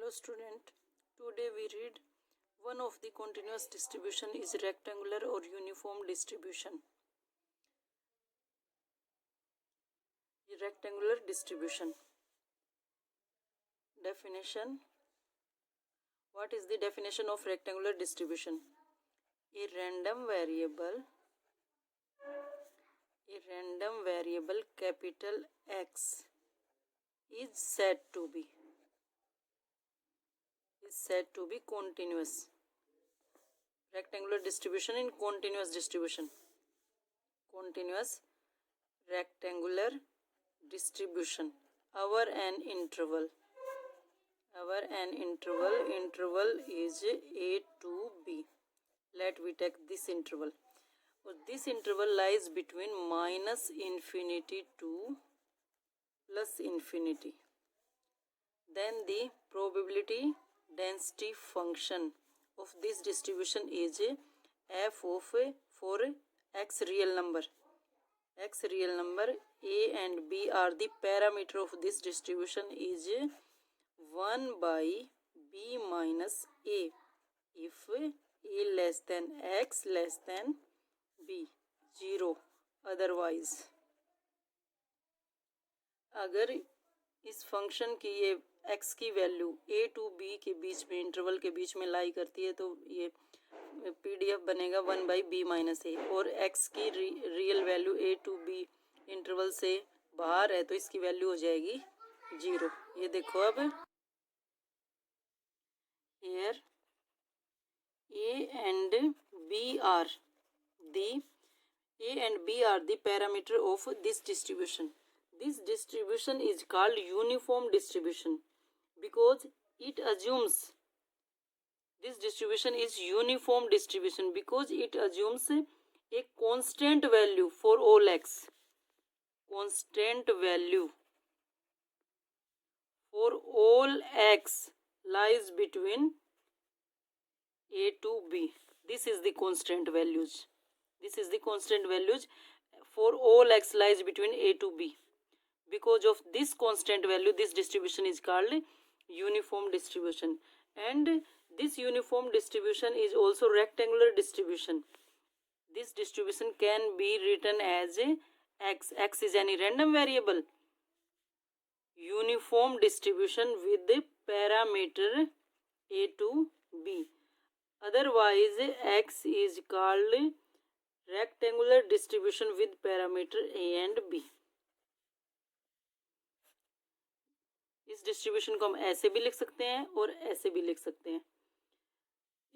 Hello student, today we read one of the continuous distribution is rectangular or uniform distribution. Rectangular distribution. Definition. What is the definition of rectangular distribution? A random variable capital X is said to be continuous. Rectangular distribution in continuous distribution. Continuous rectangular distribution over an interval. Interval is a to b. Let we take this interval. This interval lies between minus infinity to plus infinity. Then the probability density function of this distribution is f of for x real number. A and b are the parameter of this distribution is 1 by b minus a if a less than x less than b 0 otherwise. अगर इस function की ये x की value a to b के बीच में interval के बीच में लाई करती है तो ये PDF बनेगा 1 बाई बी माइनस ए और x की real value a to b interval से बाहर है तो इसकी वैल्यू हो जाएगी 0. ये देखो अब here a and b are the parameter of this distribution. This distribution is called uniform distribution because it assumes a constant value for all x. Constant value for all x lies between a to b. This is the constant values for all x lies between a to b. Because of this constant value, this distribution is called uniform distribution. And this uniform distribution is also rectangular distribution. This distribution can be written as x. X is any random variable. Uniform distribution with the parameter a to b. Otherwise, x is called rectangular distribution with parameter a and b. इस distribution को हम ऐसे भी लिख सकते हैं और ऐसे भी लिख सकते हैं.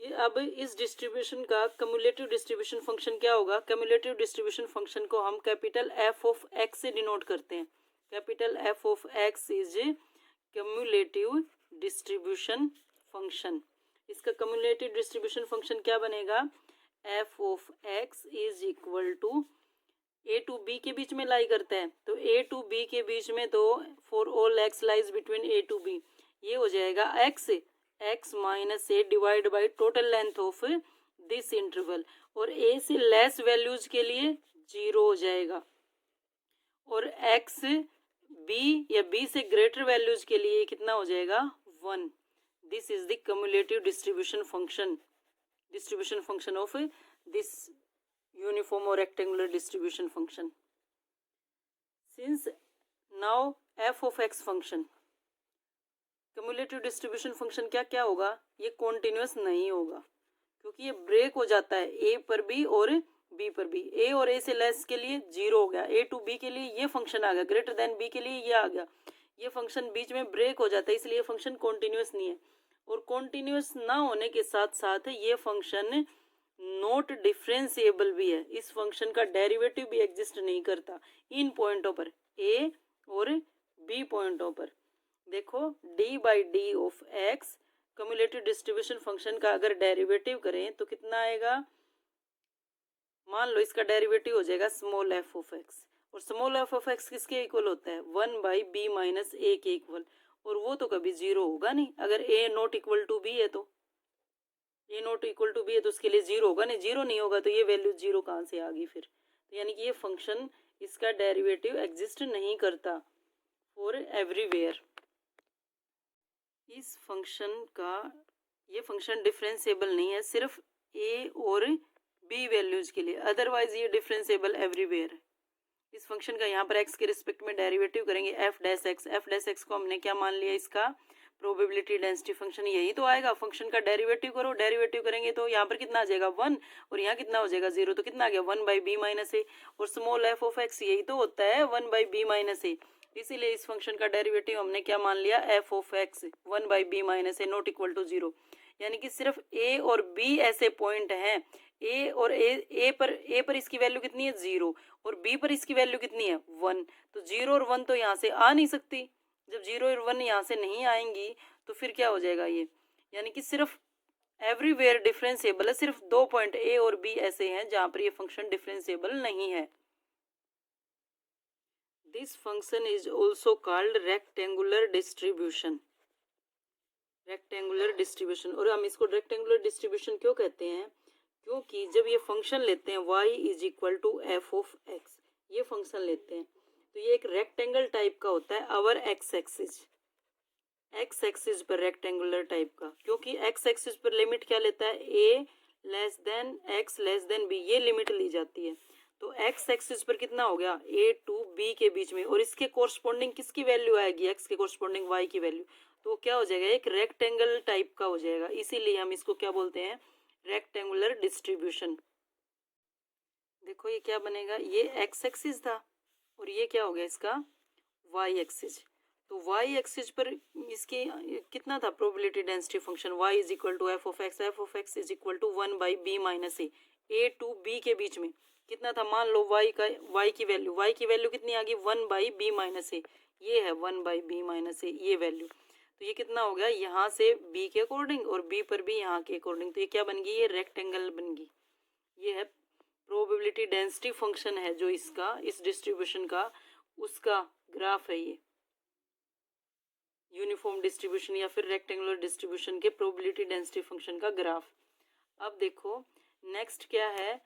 ये अब इस डिस्ट्रीब्यूशन का कम्युलेटिव डिस्ट्रीब्यूशन फंक्शन क्या होगा? कम्युलेटिव डिस्ट्रीब्यूशन फंक्शन को हम कैपिटल एफ ऑफ एक्स से डिनोट करते हैं. Capital F of x is cumulative distribution function. इसका कम्युलेटिव डिस्ट्रीब्यूशन फंक्शन क्या बनेगा? F of x is equal to a to b के बीच में लाई करता है तो ए टू बी के बीच में तो for all x lies between a to b ये हो जाएगा x minus a divide by total length of this interval और ए से लेस वैल्यूज के लिए 0 हो जाएगा और एक्स बी या बी से ग्रेटर वैल्यूज के लिए कितना हो जाएगा 1. This is the cumulative distribution function of this uniform or rectangular distribution function. Since now f of x function cumulative distribution function क्या होगा? ये continuous नहीं होगा क्योंकि ये ब्रेक हो जाता है a पर b और b पर b. a और a से लेस के लिए 0 हो गया. a टू b के लिए ये फंक्शन आ गया. ग्रेटर देन b के लिए ये आ गया. ये फंक्शन बीच में ब्रेक हो जाता है इसलिए ये फंक्शन कॉन्टिन्यूस नहीं है और कॉन्टिन्यूस ना होने के साथ साथ ये फंक्शन नॉट डिफरेंशिएबल भी है. इस फंक्शन का डेरिवेटिव भी एग्जिस्ट नहीं करता इन पॉइंटों पर a और b पॉइंटों पर. देखो d by D of x cumulative distribution function का अगर डेरिवेटिव करें तो कितना आएगा? मान लो इसका डेरिवेटिव हो जाएगा स्मॉल f ऑफ x और स्मॉल f ऑफ x किसके इक्वल होता है? 1 बाई बी माइनस ए के इक्वल और वो तो कभी 0 होगा नहीं. अगर a not equal to b है तो a not equal to b है तो उसके लिए 0 होगा नहीं. 0 नहीं होगा तो ये वैल्यू 0 कहाँ से आ गई फिर? तो यानी कि ये फंक्शन इसका डेरिवेटिव एग्जिस्ट नहीं करता फॉर एवरीवेयर. इस फंक्शन का ये फंक्शन डिफरेंशिएबल नहीं है सिर्फ ए और बी वैल्यूज के लिए, अदरवाइज ये डिफरेंशिएबल एवरीवेयर है। इस फंक्शन का यहाँ पर एक्स के रिस्पेक्ट में डेरिवेटिव करेंगे एफ डैश एक्स को हमने क्या मान लिया, इसका प्रोबेबिलिटी डेंसिटी फंक्शन, यही तो आएगा। फंक्शन का डेरिवेटिव करो, डेरिवेटिव करेंगे तो यहाँ पर कितना आ जाएगा 1 और यहाँ कितना हो जाएगा 0, तो कितना आ गया 1/b-a। और स्मॉल एफ ऑफ एक्स यही तो होता है 1/b-a, इसीलिए इस फंक्शन का डेरिवेटिव हमने क्या मान लिया F of x 1/b-a not equal to 0। यानी कि सिर्फ ए और बी ऐसे पॉइंट हैं, ए पर इसकी वैल्यू कितनी है 0 और बी पर इसकी वैल्यू कितनी है 1, तो 0 और 1 तो यहाँ से आ नहीं सकती। जब 0 और 1 यहाँ से नहीं आएंगी तो फिर क्या हो जाएगा ये, यानी कि सिर्फ एवरीवेयर डिफरेंशिएबल है, सिर्फ 2 पॉइंट ए और बी ऐसे हैं जहाँ पर ये फंक्शन डिफरेंशिएबल नहीं है। This function is also called rectangular distribution. Rectangular distribution, और हम इसको रेक्टेंगुलर डिस्ट्रीब्यूशन क्यों कहते हैं, क्योंकि जब ये फंक्शन लेते हैं y is equal to f of x, ये फंक्शन लेते हैं तो ये एक रेक्टेंगल टाइप का होता है अवर एक्स एक्सिस पर रेक्टेंगुलर टाइप का, क्योंकि एक्स एक्सिस पर लिमिट क्या लेता है a less than x less than b, ये लिमिट ली जाती है। तो एक्स एक्सिस पर कितना हो गया a टू b के बीच में, और इसके कोरस्पॉन्डिंग किसकी वैल्यू आएगी, x के कोरस्पॉन्डिंग y की वैल्यू, तो क्या हो जाएगा एक रेक्टेंगल टाइप का हो जाएगा, इसीलिए हम इसको क्या बोलते हैं रेक्टेंगुलर डिस्ट्रीब्यूशन। देखो ये क्या बनेगा, ये एक्स एक्सिस था और ये क्या हो गया इसका वाई एक्सिस, तो वाई एक्सिस पर इसके कितना था probability density function y is equal to f of x is equal to 1/b-a, a to b के बीच में कितना था, मान लो y की वैल्यू कितनी आ गई 1/b-a, ये है 1/b-a ये वैल्यू, तो ये कितना हो गया यहाँ से b के अकॉर्डिंग और b पर भी यहाँ के अकॉर्डिंग, तो ये क्या बन गई, ये रेक्टेंगल बन गई। ये है प्रोबेबिलिटी डेंसिटी फंक्शन है जो इसका इस डिस्ट्रीब्यूशन का उसका ग्राफ है, ये यूनिफॉर्म डिस्ट्रीब्यूशन या फिर रेक्टेंगुलर डिस्ट्रीब्यूशन के प्रोबेबिलिटी डेंसिटी फंक्शन का ग्राफ। अब देखो नेक्स्ट क्या है,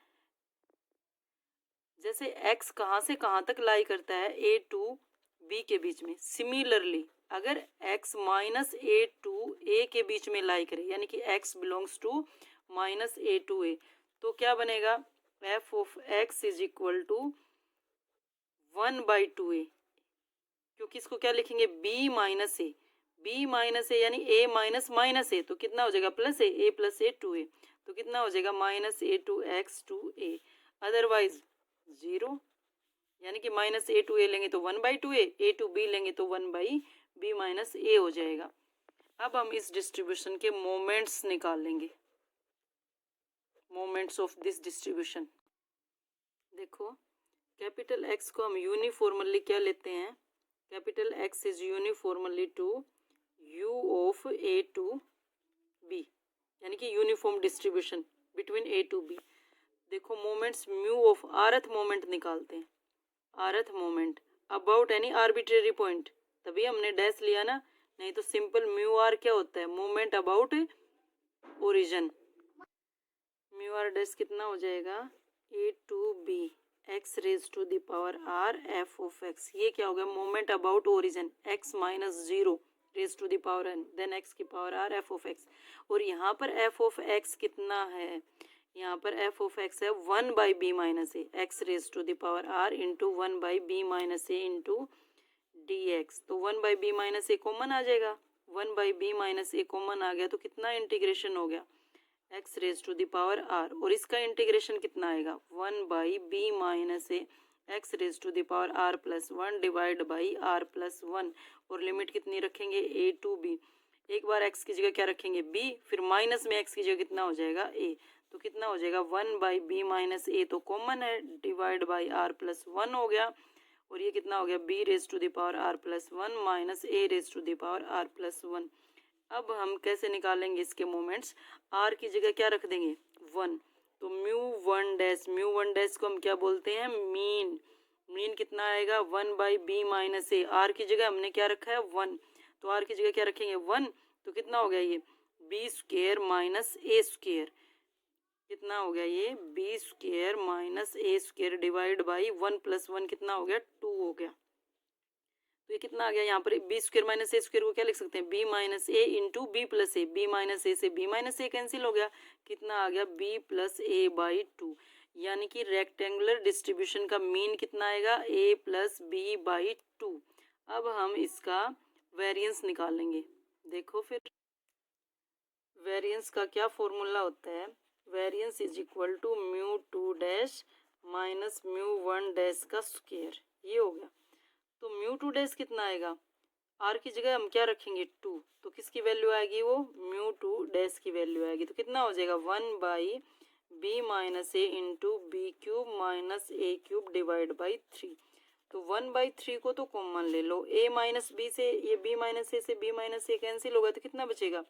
जैसे x कहाँ से कहाँ तक लाई करता है a टू b के बीच में, सिमिलरली अगर x minus a to a के बीच में लाई करे, यानी कि x belongs to minus a to a, तो क्या बनेगा f of x is equal to 1/2a, क्योंकि इसको क्या लिखेंगे b माइनस a यानी a माइनस माइनस a, तो कितना हो जाएगा plus a plus a to a, तो कितना हो जाएगा minus a to x to a, otherwise 0, यानी कि माइनस a टू a लेंगे तो 1/2a, a टू b लेंगे तो 1/b माइनस a हो जाएगा। अब हम इस डिस्ट्रीब्यूशन के मोमेंट्स निकाल लेंगे, मोमेंट्स ऑफ दिस डिस्ट्रीब्यूशन। देखो कैपिटल X को हम यूनिफॉर्मली क्या लेते हैं, capital X is uniformly to u of a to b, यानी कि uniform distribution between a to b। देखो moments mu of rth moment निकालते हैं, rth moment about any arbitrary point, तभी हमने डैश लिया ना, नहीं तो सिंपल म्यू आर क्या होता है moment about origin, mu r dash कितना हो जाएगा a to b x raise to the power r f of x, ये क्या हो गया moment about origin x minus 0 raise to the power n then x की power r f of x, और यहाँ पर f ऑफ x कितना है, यहाँ पर f ऑफ x है 1/b minus a, x raise to the power r into 1/b minus a into dx, तो 1/b माइनस a कॉमन आ जाएगा, 1/b माइनस a कॉमन आ गया तो कितना इंटीग्रेशन हो गया x raise to the power r, और इसका इंटीग्रेशन कितना आएगा 1/b minus a x raise to the power r plus 1 divide by r plus 1, और लिमिट कितनी रखेंगे a टू b, एक बार x की जगह क्या रखेंगे b, फिर माइनस में x की जगह कितना हो जाएगा a, तो कितना हो जाएगा 1/b माइनस a तो कॉमन है डिवाइड बाई r प्लस 1 हो गया, और ये कितना हो गया b raise to the power r plus 1 minus a raise to the power r plus 1। अब हम कैसे निकालेंगे इसके मोमेंट्स, r की जगह क्या रख देंगे 1, तो म्यू वन डैश को हम क्या बोलते हैं मीन, मीन कितना आएगा 1/b माइनस a, r की जगह हमने क्या रखा है 1, तो r की जगह क्या रखेंगे 1, तो कितना हो गया ये b square minus a square, कितना हो गया ये b square minus a square divide by 1 plus 1 कितना हो गया 2 हो गया, तो ये कितना आ गया यहाँ पर, B square minus a square को क्या लिख सकते हैं, B minus a into B plus a, B minus ए से बी माइनस ए कैंसिल हो गया, कितना आ गया b plus a by two. यानी कि रेक्टेंगुलर डिस्ट्रीब्यूशन का मीन कितना आएगा, a plus b by two. अब हम इसका वेरिएंस निकालेंगे। देखो फिर वेरिएंस का क्या फॉर्मूला होता है, variance is equal to mu two dash minus mu one dash का स्क्वायर, ये हो गया। तो म्यू टू डैश कितना आएगा, आर की जगह हम क्या रखेंगे टू, तो किसकी वैल्यू आएगी, वो म्यू टू डैश की वैल्यू आएगी। तो कितना हो जाएगा, one by b minus a into b cube minus a cube divide by three. तो वन बाई थ्री को तो कॉमन ले लो, ए माइनस बी से ये बी माइनस ए से बी माइनस ए कैंसिल होगा, तो कितना बचेगा,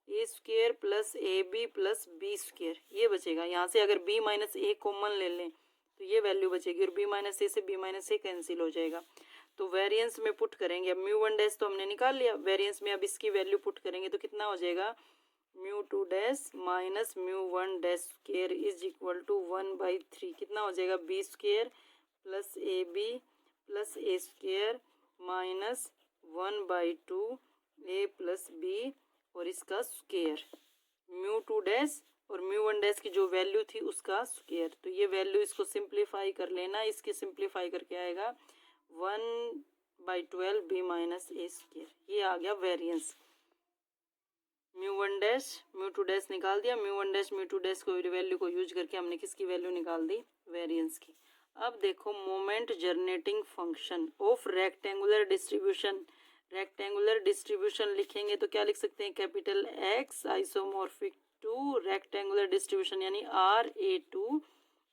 a square plus a b plus b square, ये बचेगा। यहाँ से अगर बी माइनस ए कॉमन ले लें तो ये वैल्यू बचेगी, और बी माइनस ए से बी माइनस ए कैंसिल हो जाएगा। तो वेरिएंस में पुट करेंगे, अब म्यू वन डैश तो हमने निकाल लिया, वेरिएंस में अब इसकी वैल्यू पुट करेंगे तो कितना हो जाएगा, mu two dash minus mu one dash square is equal to one by three, कितना हो जाएगा b square plus a b plus a square minus one by two a plus b और इसका स्क्वेयर, म्यू टू डैश और mu one dash की जो value थी उसका स्क्वेयर। तो ये वैल्यू इसको सिंप्लीफाई कर लेना, इसके सिंप्लीफाई करके आएगा 1/12 बी माइनस ए स्क्वेयर, ये आ गया variance. Mu one dash mu two dash निकाल दिया, mu one dash mu two dash को वैल्यू को यूज करके हमने किसकी वैल्यू निकाल दी, वेरिएंस की। अब देखो moment generating function of rectangular distribution, rectangular distribution लिखेंगे तो क्या लिख सकते हैं, capital X isomorphic to rectangular distribution यानी आर ए टू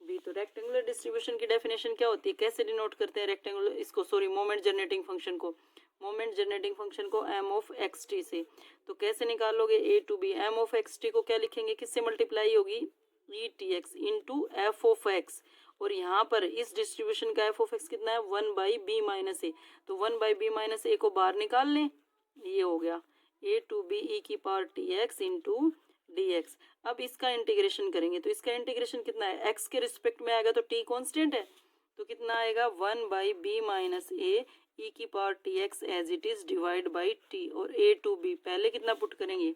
बी। तो रेक्टेंगुलर डिस्ट्रीब्यूशन की डेफिनेशन क्या होती है, कैसे डिनोट करते हैं रेक्टेंगुलर इसको, सॉरी मोमेंट जनरेटिंग फंक्शन को, मोमेंट जनरेटिंग फंक्शन को एम ऑफ एक्स टी से। तो कैसे निकालोगे, a to b, M of X T को क्या लिखेंगे, किससे मल्टीप्लाई होगी, E T x into f of x, और यहाँ पर इस डिस्ट्रीब्यूशन का एफ ऑफ एक्स कितना है, one by b minus a. तो वन बाई बी माइनस ए को बाहर निकाल लें, ये हो गया ए टू बी ई की power t x into d x. अब इसका इंटीग्रेशन करेंगे तो इसका इंटीग्रेशन कितना है, एक्स के रिस्पेक्ट में आएगा तो टी कॉन्स्टेंट है, तो कितना आएगा one by b minus a e की power t x as it is divide by t, और ए टू बी पहले कितना पुट करेंगे,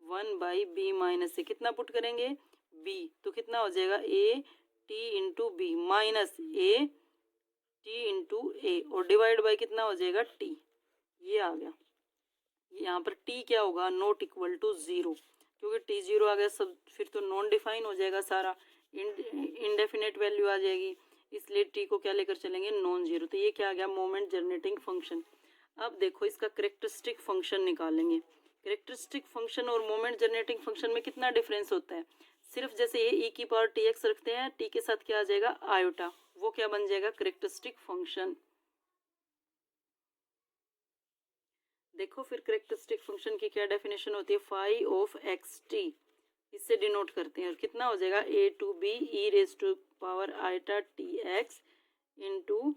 one by b minus a कितना पुट करेंगे बी, तो कितना हो जाएगा a t into b minus a t into a, और डिवाइड बाई कितना हो जाएगा टी, ये आ गया। यहाँ पर टी क्या होगा, नॉट इक्वल टू जीरो, क्योंकि टी जीरो आ गया सब फिर तो नॉन डिफाइन हो जाएगा सारा, इनडेफिनेट वैल्यू आ जाएगी, इसलिए टी को क्या लेकर चलेंगे, नॉन जीरो। तो ये क्या आ गया, मोमेंट जनरेटिंग फंक्शन। अब देखो इसका करेक्टरिस्टिक फंक्शन निकालेंगे। करेक्टरिस्टिक फंक्शन और मोमेंट जनरेटिंग फंक्शन में कितना डिफरेंस होता है, सिर्फ जैसे ये ई की पावर टी एक्स रखते हैं, टी के साथ क्या आ जाएगा आयोटा, वो क्या बन जाएगा करेक्टरिस्टिक फंक्शन। देखो फिर करेक्टरिस्टिक फंक्शन की क्या डेफिनेशन होती है, फाई ऑफ एक्स टी, इससे डिनोट करते हैं, और कितना हो जाएगा a to b e raise to power iota t x into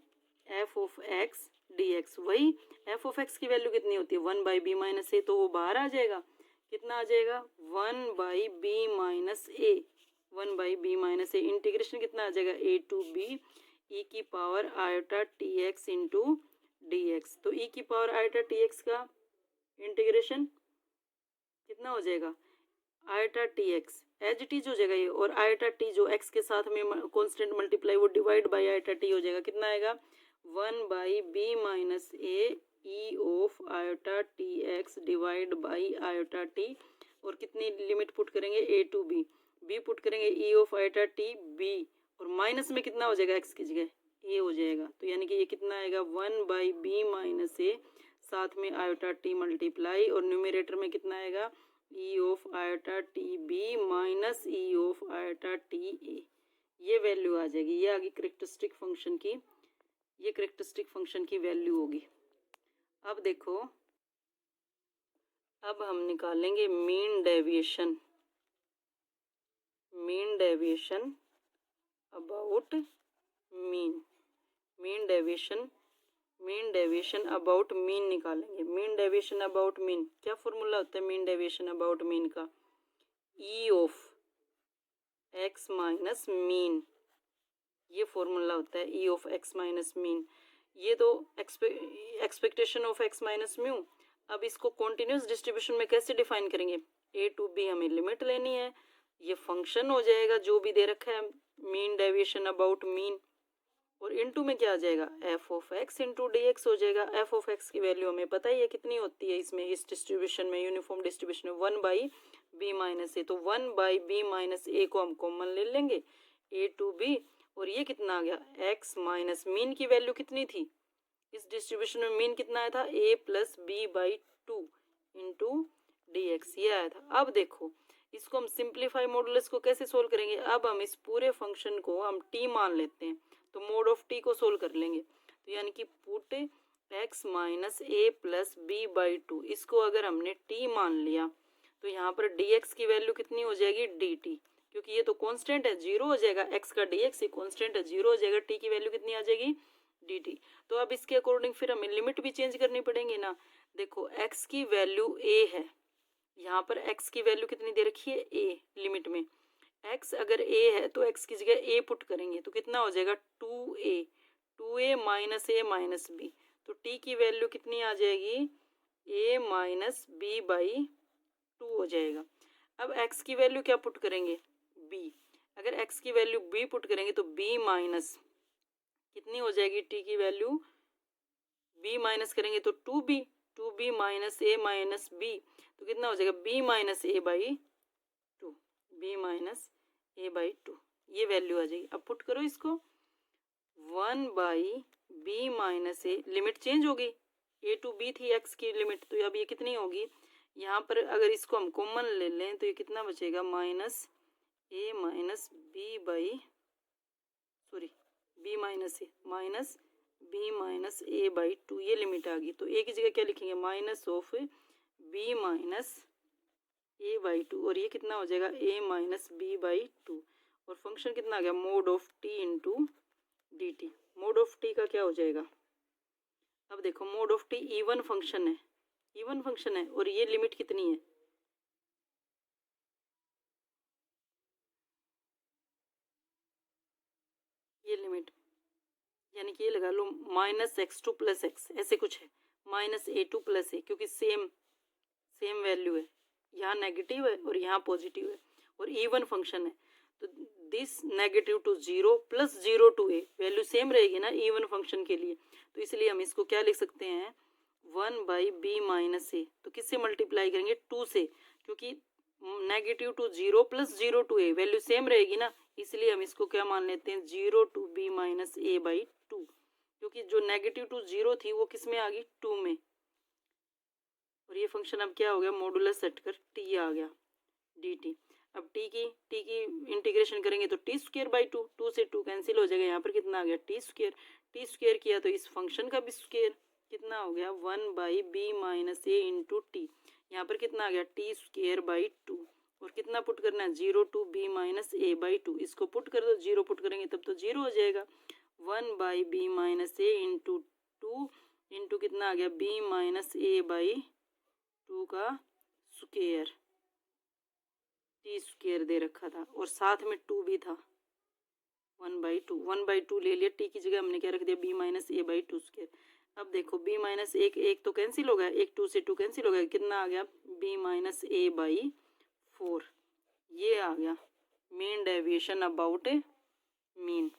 f of x d x. वही एफ ऑफ एक्स की वैल्यू कितनी होती है, one by b minus a, तो वो बाहर आ जाएगा, कितना आ जाएगा one by b minus a, one by b minus a, integration कितना आ जाएगा ए टू बी ई की power iota t x into d x. तो ई की पावर आयोटा टी एक्स का इंटीग्रेशन कितना हो जाएगा, iota t x as it is हो जाएगा ये, और आयोटा टी जो एक्स के साथ में कांस्टेंट मल्टीप्लाई वो डिवाइड बाई आयोटा टी हो जाएगा, कितना आएगा one by b minus a e of iota t x divide by iota t, और कितनी लिमिट पुट करेंगे a to b, b put करेंगे e of iota t b, और माइनस में कितना हो जाएगा एक्स की जगह ए हो जाएगा। तो यानी कि ये कितना आएगा one by b minus a, साथ में आयोटा टी मल्टीप्लाई, और न्यूमरेटर में कितना आएगा e of iota t b minus e of iota t a, ये वैल्यू आ जाएगी, ये आ गई करेक्टरिस्टिक फंक्शन की, ये करेक्टरिस्टिक फंक्शन की वैल्यू होगी। अब देखो अब हम निकालेंगे mean deviation, mean deviation about mean, mean deviation, mean deviation about mean निकालेंगे। मीन डेविएशन अबाउट मीन क्या फॉर्मूला होता है मीन डेविएशन अबाउट मीन का, ई ऑफ एक्स माइनस मीन, ये फॉर्मूला होता है ई ऑफ एक्स माइनस मीन। ये तो expectation of x minus mu. अब इसको कॉन्टिन्यूस डिस्ट्रीब्यूशन में कैसे डिफाइन करेंगे, ए टू बी हमें लिमिट लेनी है, ये फंक्शन हो जाएगा जो भी दे रखा है, मीन डेविएशन अबाउट मीन, और इनटू में क्या आ जाएगा, F of x into d x हो जाएगा। एफ ऑफ एक्स की वैल्यू हमें पता ही है कितनी होती है इसमें, इस डिस्ट्रीब्यूशन में, यूनिफॉर्म डिस्ट्रीब्यूशन में, 1/b-a। तो 1/b-a को हम कॉमन ले लेंगे, ए टू बी, और ये कितना आ गया, एक्स माइनस मीन की वैल्यू कितनी थी इस डिस्ट्रीब्यूशन में, मीन कितना आया था, a plus b by two into d x, ये आया था। अब देखो इसको हम सिंप्लीफाई मॉडुलस को कैसे सोल्व करेंगे, अब हम इस पूरे फंक्शन को हम t मान लेते हैं, तो मोड ऑफ t को सोल्व कर लेंगे। तो यानी कि put x minus a plus b by two, इसको अगर हमने t मान लिया तो यहाँ पर dx की वैल्यू कितनी हो जाएगी, dt, क्योंकि ये तो कांस्टेंट है, जीरो हो जाएगा, x का dx ये कांस्टेंट है, जीरो हो जाएगा, t की वैल्यू कितनी आ जाएगी, dt। तो अब इसके अकॉर्डिंग फिर हमें लिमिट भी चेंज करनी पड़ेगी ना। देखो x की वैल्यू a है, यहाँ पर x की वैल्यू कितनी दे रखी है, a लिमिट में, x अगर a है तो x की जगह a पुट करेंगे तो कितना हो जाएगा, 2a minus a minus b, तो t की वैल्यू कितनी आ जाएगी, a minus b by two हो जाएगा। अब x की वैल्यू क्या पुट करेंगे, b, अगर x की वैल्यू b पुट करेंगे तो b माइनस कितनी हो जाएगी, t की वैल्यू b माइनस करेंगे तो 2b minus a minus b, तो कितना हो जाएगा, b minus a by two, b minus a by two, ये वैल्यू आ जाएगी। अब पुट करो इसको, 1/b minus a, limit change होगी, a टू b थी x की लिमिट, तो अब ये कितनी होगी, यहाँ पर अगर इसको हम कॉमन ले लें तो ये कितना बचेगा, minus a minus b by, sorry b minus a minus b minus a by two, ये लिमिट आ गई। तो a की जगह क्या लिखेंगे, minus of b minus a by two, और ये कितना हो जाएगा, a minus b by two, और फंक्शन कितना आ गया, mode of t into D T. Mode of t का क्या हो जाएगा, अब देखो mode of t even function है, इवन फंक्शन है, और ये लिमिट कितनी है, ये लिमिट यानी कि ये लगा लो minus x to plus x, ऐसे कुछ है, minus a to plus a, क्योंकि सेम वैल्यू है, यहाँ नेगेटिव है और यहाँ पॉजिटिव है, और इवन फंक्शन है, तो this negative to zero plus zero to a, value same रहेगी ना इवन फंक्शन के लिए, तो इसलिए हम इसको क्या लिख सकते हैं, 1/b माइनस ए, तो किससे मल्टीप्लाई करेंगे, 2 से, क्योंकि negative to zero plus zero to a, value same रहेगी ना, इसलिए हम इसको क्या मान लेते हैं, 0 to b minus a by two, क्योंकि जो नेगेटिव टू जीरो थी वो किस में आ गई, 2 में, और ये फंक्शन अब क्या हो गया, मॉडुलस सेट कर t आ गया dt। अब t की इंटीग्रेशन करेंगे तो टी स्क्वेयर बाई टू, 2 से 2 कैंसिल हो जाएगा, यहाँ पर कितना आ गया, टी स्क्वेयर किया तो इस फंक्शन का भी स्क्वेयर कितना हो गया, 1/b minus a into T, यहाँ पर कितना आ गया, टी स्क्वेयर बाई टू, और कितना पुट करना है, 0 to b minus a by two, इसको पुट कर दो, 0 पुट करेंगे तब तो 0 हो जाएगा, 1/b minus a into two into कितना आ गया, b minus a by to का स्क्वेयर, टी स्क्वेयर दे रखा था और साथ में 2 भी था, 1/2 ले लिया, टी की जगह हमने क्या रख दिया, b minus a by to square. अब देखो b माइनस एक तो कैंसिल हो गया, एक 2 से 2 कैंसिल हो गया, कितना आ गया, b माइनस ए बाई 4, ये आ गया मीन डेविएशन अबाउट मीन।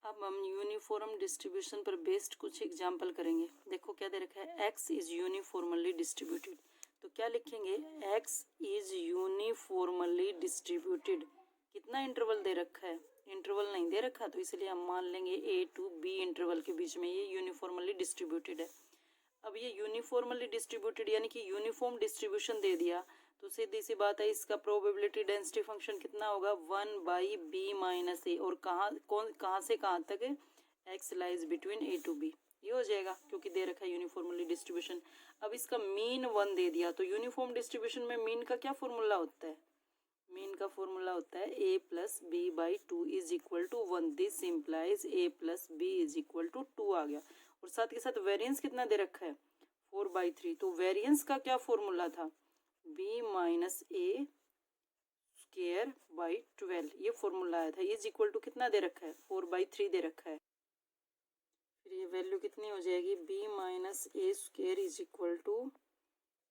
अब हम यूनिफॉर्म डिस्ट्रीब्यूशन पर बेस्ड कुछ एग्जाम्पल करेंगे। देखो क्या दे रखा है, x इज यूनिफॉर्मली डिस्ट्रीब्यूटेड, तो क्या लिखेंगे, x इज यूनिफॉर्मली डिस्ट्रीब्यूटेड, कितना इंटरवल दे रखा है, इंटरवल नहीं दे रखा, तो इसलिए हम मान लेंगे a टू b इंटरवल के बीच में ये यूनिफॉर्मली डिस्ट्रीब्यूटेड है। अब ये यूनिफॉर्मली डिस्ट्रीब्यूटेड यानी कि यूनिफॉर्म डिस्ट्रीब्यूशन दे दिया, तो सीधी सी बात है इसका प्रोबेबिलिटी डेंसिटी फंक्शन कितना होगा, 1/b माइनस ए, और कहाँ से कहाँ तक, x lies between a to b, ये हो जाएगा क्योंकि दे रखा है यूनिफॉर्मली डिस्ट्रीब्यूशन। अब इसका मीन 1 दे दिया, तो यूनिफॉर्म डिस्ट्रीब्यूशन में मीन का क्या फॉर्मूला होता है, मीन का फॉर्मूला होता है a plus b by two is equal to 1, this implies a plus b is equal to 2 आ गया, और साथ के साथ वेरिएंस कितना दे रखा है, 4/3, तो वेरिएंस का क्या फॉर्मूला था, b minus a square by 12, ये फॉर्मूला आया था। इज इक्वल टू कितना दे रखा है, 4/3 दे रखा है। फिर ये वैल्यू कितनी हो जाएगी, b minus a square is equal to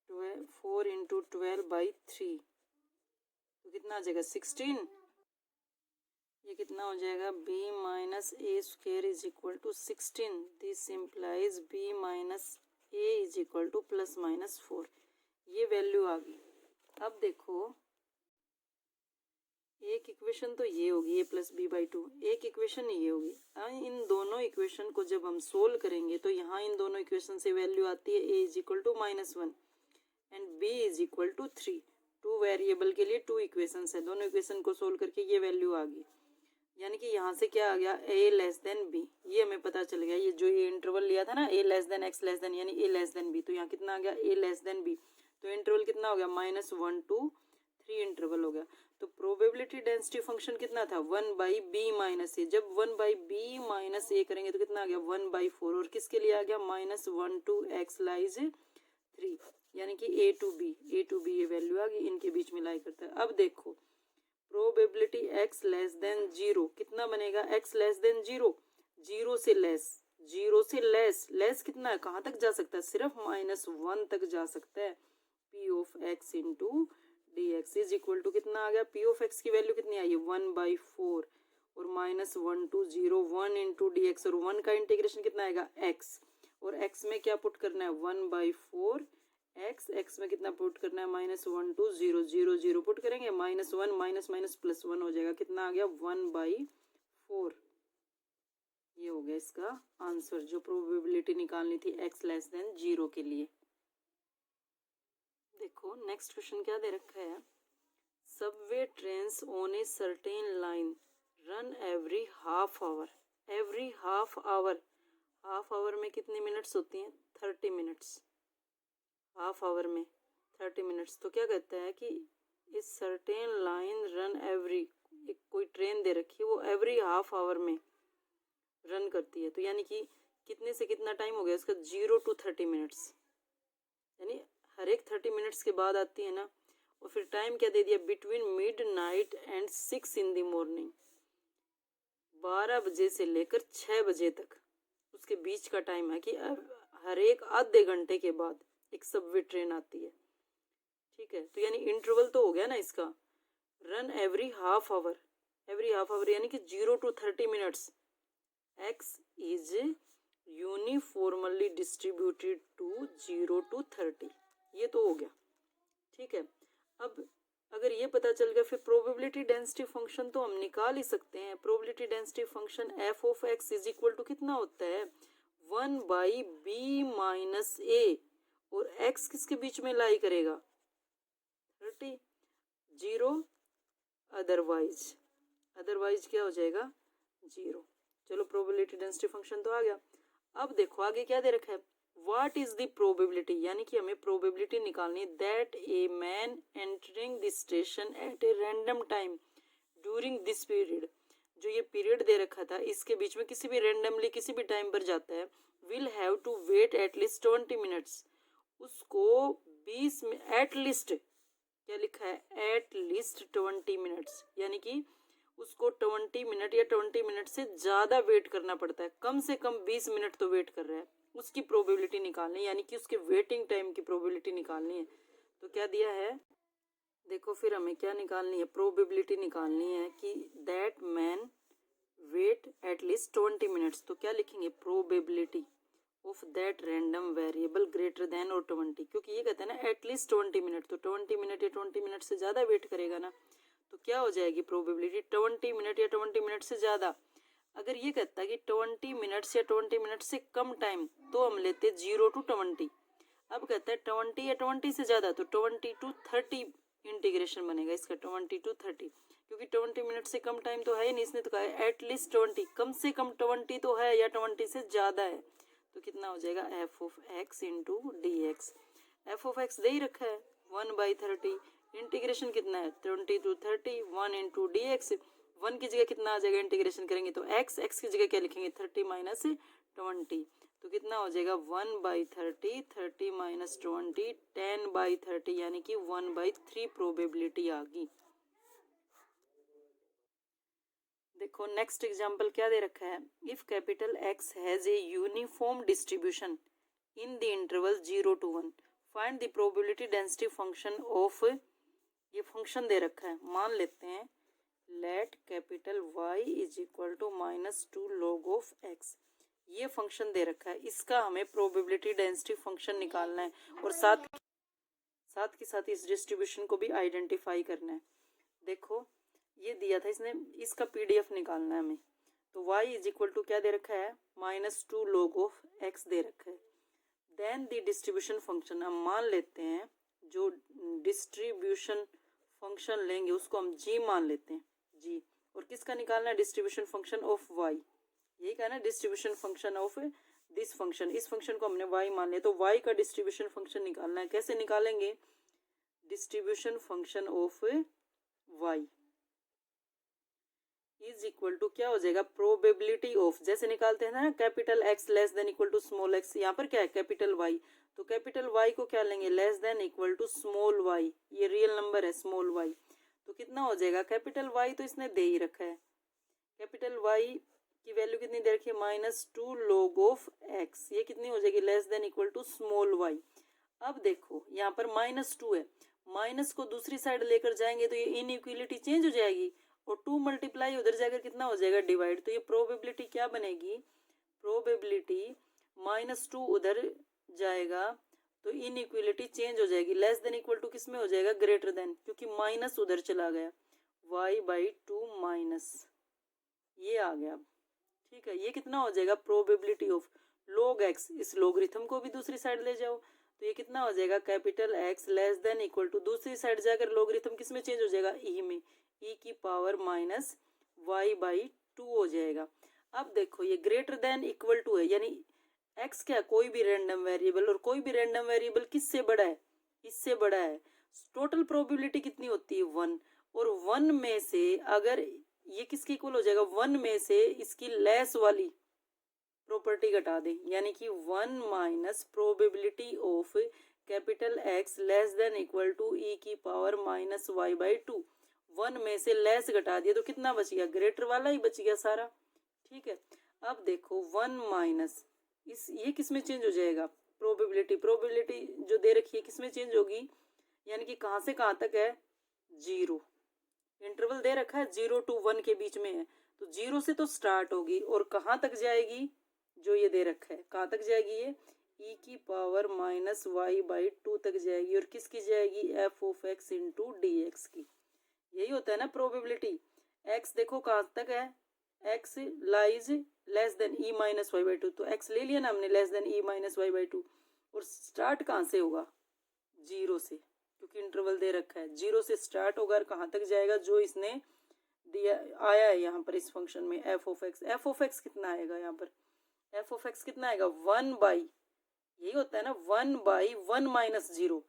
4 into 12/3, तो कितना आ जाएगा 16। ये कितना हो जाएगा, b minus a square is equal to 16। This implies b minus a is equal to plus minus 4। ये वैल्यू आ गई। अब देखो, एक इक्वेशन तो ये होगी a प्लस b/2, एक इक्वेशन ये होगी। इन दोनों इक्वेशन को जब हम सोल्व करेंगे तो यहाँ इन दोनों इक्वेशन से वैल्यू आती है a is equal to -1 and b is equal to 3। 2 variable के लिए 2 इक्वेशन है, दोनों इक्वेशन को सोल्व करके ये वैल्यू आ गई। यानी कि यहाँ से क्या आ गया, a लेस देन b, ये हमें पता चल गया। ये जो ये इंटरवल लिया था ना, a less than x less than, यानी a लेस देन b, तो यहाँ कितना आ गया, a लेस देन b। तो इंटरवल कितना हो गया, -1 to 3 इंटरवल हो गया। तो प्रोबेबिलिटी डेंसिटी फंक्शन कितना था, 1/b माइनस ए। जब 1/b माइनस ए करेंगे तो कितना आ गया, 1/4। और किसके लिए आ गया, -1 to x लाइज 3, यानी कि a to b ये वैल्यू आ गई, इनके बीच में लाई करता है। अब देखो प्रोबेबिलिटी x लेस देन 0 कितना बनेगा, x लेस देन 0, 0 से लेस, 0 से लेस कितना है, कहाँ तक जा सकता है, सिर्फ -1 तक जा सकता है। p of x into dx is equal to कितना आ गया, p ऑफ x की वैल्यू कितनी आई है, 1/4 और -1 to 0, 1 इंटू डी एक्स, और 1 का इंटीग्रेशन कितना आएगा, x, और x में क्या पुट करना है, 1/4 x में कितना पुट करना है, -1 to 0, 0 0 पुट करेंगे, -1 माइनस +1 हो जाएगा, कितना आ गया, 1/4। ये हो गया इसका आंसर, जो प्रोबेबिलिटी निकालनी थी x लेस देन 0 के लिए। देखो नेक्स्ट क्वेश्चन क्या दे रखा है, Subway trains on a certain line run every half hour. Every half hour में कितने मिनट्स होती हैं, 30 मिनट्स। हाफ आवर में 30 मिनट्स। तो क्या कहता है कि इस सर्टेन लाइन रन एवरी, एक कोई ट्रेन दे रखी है, वो एवरी हाफ आवर में रन करती है। तो यानी कि कितने से कितना टाइम हो गया उसका, 0 to 30 मिनट्स, यानी हर एक 30 मिनट्स के बाद आती है ना। और फिर टाइम क्या दे दिया, between midnight and 6 in the morning, 12 बजे से लेकर 6 बजे तक उसके बीच का टाइम है कि हर एक आधे घंटे के बाद एक सबवे ट्रेन आती है। ठीक है, तो यानी इंटरवल तो हो गया ना इसका, रन एवरी हाफ आवर यानी कि 0 to 30 minutes. X is uniformly distributed to 0 to 30, ये तो हो गया। ठीक है, अब अगर ये पता चल गया, फिर प्रोबेबिलिटी डेंसिटी फंक्शन तो हम निकाल ही सकते हैं। Probability density function f of x is equal to कितना होता है, 1/b माइनस ए, और x किसके बीच में लाई करेगा, 30, 0, अदरवाइज क्या हो जाएगा, 0। चलो प्रोबेबिलिटी डेंसिटी फंक्शन तो आ गया। अब देखो आगे क्या दे रखा है, व्हाट इज द प्रोबेबिलिटी, यानी कि हमें प्रोबेबिलिटी निकालनी है, that a man entering the station at a random time during this period. जो ये पीरियड दे रखा था, इसके बीच में किसी भी रैंडमली किसी भी टाइम पर जाता है, will have to wait at least 20 minutes. उसको 20 में एटलीस्ट, क्या लिखा है, एटलीस्ट 20 मिनट्स, यानी कि उसको 20 मिनट या 20 मिनट से ज़्यादा वेट करना पड़ता है। कम से कम 20 मिनट तो वेट कर रहा है, उसकी प्रोबेबिलिटी निकालनी है, यानी कि उसके वेटिंग टाइम की प्रोबेबिलिटी निकालनी है। तो क्या दिया है, देखो फिर हमें क्या निकालनी है, प्रोबेबिलिटी निकालनी है कि that man wait at least 20 minutes. तो क्या लिखेंगे, probability of that random variable greater than और 20, क्योंकि ये कहते हैं ना एटलीस्ट 20 मिनट, तो 20 मिनट या 20 मिनट से ज़्यादा वेट करेगा ना, तो क्या हो जाएगी प्रोबेबिलिटी, 20 मिनट या 20 मिनट से ज़्यादा। अगर ये कहता है कि 20 मिनट्स या 20 मिनट से कम टाइम, तो हम लेते 0 to 20। अब कहता है 20 या 20 से ज़्यादा, तो 20 to 30 इंटीग्रेशन बनेगा इसका, 20 to 30, क्योंकि 20 मिनट से कम टाइम तो है ही नहीं, इसने तो कहा है एटलीस्ट 20, कम से कम 20 तो है या 20 से ज़्यादा है। तो कितना हो जाएगा, f of x into d x. F of x दे ही रखा है 1/30, इंटीग्रेशन कितना है 20 to 30, 1 इंटू डी एक्स। 1 की जगह कितना आ जाएगा, इंटीग्रेशन करेंगे तो x की जगह क्या लिखेंगे, 30 माइनस 20, तो कितना हो जाएगा 1/30, 30 माइनस 20, 10/30, यानी कि 1/3 प्रोबेबिलिटी आ गई। देखो नेक्स्ट एग्जांपल क्या दे रखा है, if capital x has a uniform distribution in the interval 0 to 1 find the probability density function of, ये फंक्शन दे रखा है, मान लेते हैं let capital y is equal to -2 log of x, ये फंक्शन दे रखा है, इसका हमें प्रोबेबिलिटी डेंसिटी फंक्शन निकालना है और साथ के साथ इस डिस्ट्रीब्यूशन को भी आइडेंटिफाई करना है। देखो ये दिया था इसने, इसका पीडीएफ निकालना है हमें, तो y इज इक्वल टू क्या दे रखा है, -2 log ऑफ x दे रखा है। देन द डिस्ट्रीब्यूशन फंक्शन, हम मान लेते हैं जो डिस्ट्रीब्यूशन फंक्शन लेंगे उसको हम g मान लेते हैं, g, और किसका निकालना है, डिस्ट्रीब्यूशन फंक्शन ऑफ y, यही कहना है distribution function of this function, इस फंक्शन को हमने y मान लिया, तो y का डिस्ट्रीब्यूशन फंक्शन निकालना है। कैसे निकालेंगे, distribution function of y is equal to क्या हो जाएगा, प्रोबेबिलिटी ऑफ, जैसे निकालते हैं ना capital x less than equal to small x, यहाँ पर क्या है कैपिटल वाई, तो कैपिटल वाई को क्या लेंगे, less than equal to small y, ये रियल नंबर है स्मॉल वाई, तो कितना हो जाएगा, कैपिटल वाई तो इसने दे ही रखा है, कैपिटल वाई की वैल्यू कितनी दे रखी है, -2 log ऑफ एक्स, ये कितनी हो जाएगी, less than equal to small y. अब देखो यहाँ पर -2 है, माइनस को दूसरी साइड लेकर जाएंगे तो ये इनइक्वलिटी चेंज हो जाएगी और 2 मल्टीप्लाई उधर जाकर कितना हो जाएगा, डिवाइड, तो ये प्रोबेबिलिटी क्या बनेगी, प्रोबेबिलिटी -2 उधर जाएगा तो इनइक्वलिटी चेंज हो जाएगी, लेस देन इक्वल टू किस में हो जाएगा, ग्रेटर देन, क्योंकि माइनस उधर चला गया, y/2 माइनस, ये आ गया। ठीक है, ये कितना हो जाएगा, प्रोबेबिलिटी ऑफ log x, इस लोगरिथम को भी दूसरी साइड ले जाओ तो ये कितना हो जाएगा, capital x less than equal to, दूसरी साइड जाकर लोगरिथम किस में चेंज हो जाएगा, ई में, ई की पावर -y/2 हो जाएगा। अब देखो ये ग्रेटर देन इक्वल टू है, यानी x क्या, कोई भी रैंडम वेरिएबल, और कोई भी रैंडम वेरिएबल किससे बड़ा है, इससे बड़ा है, टोटल प्रोबेबिलिटी कितनी होती है 1, और 1 में से अगर ये किसके इक्वल हो जाएगा, 1 में से इसकी लेस वाली प्रॉपर्टी घटा दें, यानी कि 1 minus probability of capital x less than equal to e की पावर -y/2, 1 में से लेस घटा दिया तो कितना बच गया, ग्रेटर वाला ही बच गया सारा। ठीक है, अब देखो 1 माइनस इस, ये किस में चेंज हो जाएगा, प्रोबेबिलिटी जो दे रखी है किस में चेंज होगी, यानी कि कहाँ से कहाँ तक है, 0, इंटरवल दे रखा है 0 to 1 के बीच में है, तो 0 से तो स्टार्ट होगी और कहाँ तक जाएगी, जो ये दे रखा है कहाँ तक जाएगी, ये e की पावर -y/2 तक जाएगी, और किसकी जाएगी, f of x into d x की, यही होता है ना प्रोबेबिलिटी। x देखो कहाँ तक है, x lies less than e -y/2, तो x ले लिया ना हमने लेस देन e -y/2, और स्टार्ट कहाँ से होगा, 0 से, क्योंकि इंटरवल दे रखा है, 0 से स्टार्ट होगा और कहाँ तक जाएगा, जो इसने दिया आया है यहाँ पर इस फंक्शन में f ऑफ x कितना आएगा, यहाँ पर f ऑफ x कितना आएगा, 1/, यही होता है ना 1/1 माइनस 0,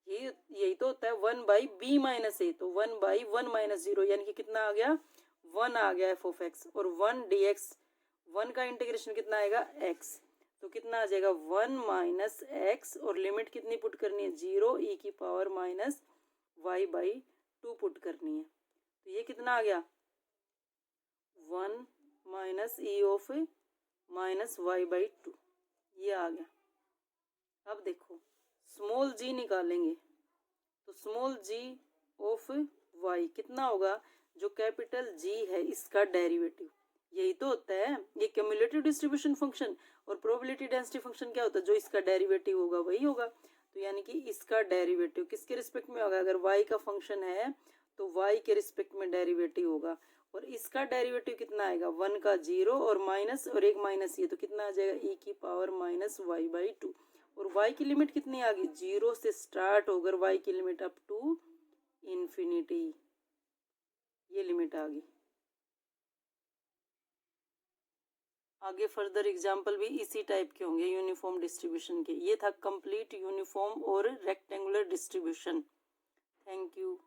यही तो होता है 1/b माइनस a, तो 1/1 माइनस 0, यानी कि कितना आ गया, 1 आ गया f ऑफ x, और 1 dx, 1 का इंटीग्रेशन कितना आएगा, x, तो कितना आ जाएगा 1 माइनस x, और लिमिट कितनी पुट करनी है, 0, e की पावर -y/2 पुट करनी है, तो ये कितना आ गया, 1 माइनस e ऑफ -y/2, ये आ गया। अब देखो स्मॉल g निकालेंगे, तो स्मॉल g ऑफ y कितना होगा, जो कैपिटल G है इसका डेरिवेटिव, यही तो होता है ये क्यूमुलेटिव डिस्ट्रीब्यूशन फंक्शन, और प्रोबेबिलिटी डेंसिटी फंक्शन क्या होता है, जो इसका डेरिवेटिव होगा वही होगा, तो यानी कि इसका डेरिवेटिव किसके रिस्पेक्ट में होगा, अगर y का फंक्शन है तो y के रिस्पेक्ट में डेरिवेटिव होगा, और इसका डेरिवेटिव कितना आएगा, 1 का 0 और माइनस, और एक माइनस ये, तो कितना आ जाएगा, e की पावर -y/2, और y की लिमिट कितनी आ गई, 0 से स्टार्ट होकर y की लिमिट अप टू इन्फिनिटी, ये लिमिट आ गई। आगे फर्दर एग्जाम्पल भी इसी टाइप के होंगे यूनिफॉर्म डिस्ट्रीब्यूशन के। ये था कंप्लीट यूनिफॉर्म और रेक्टेंगुलर डिस्ट्रीब्यूशन। Thank you.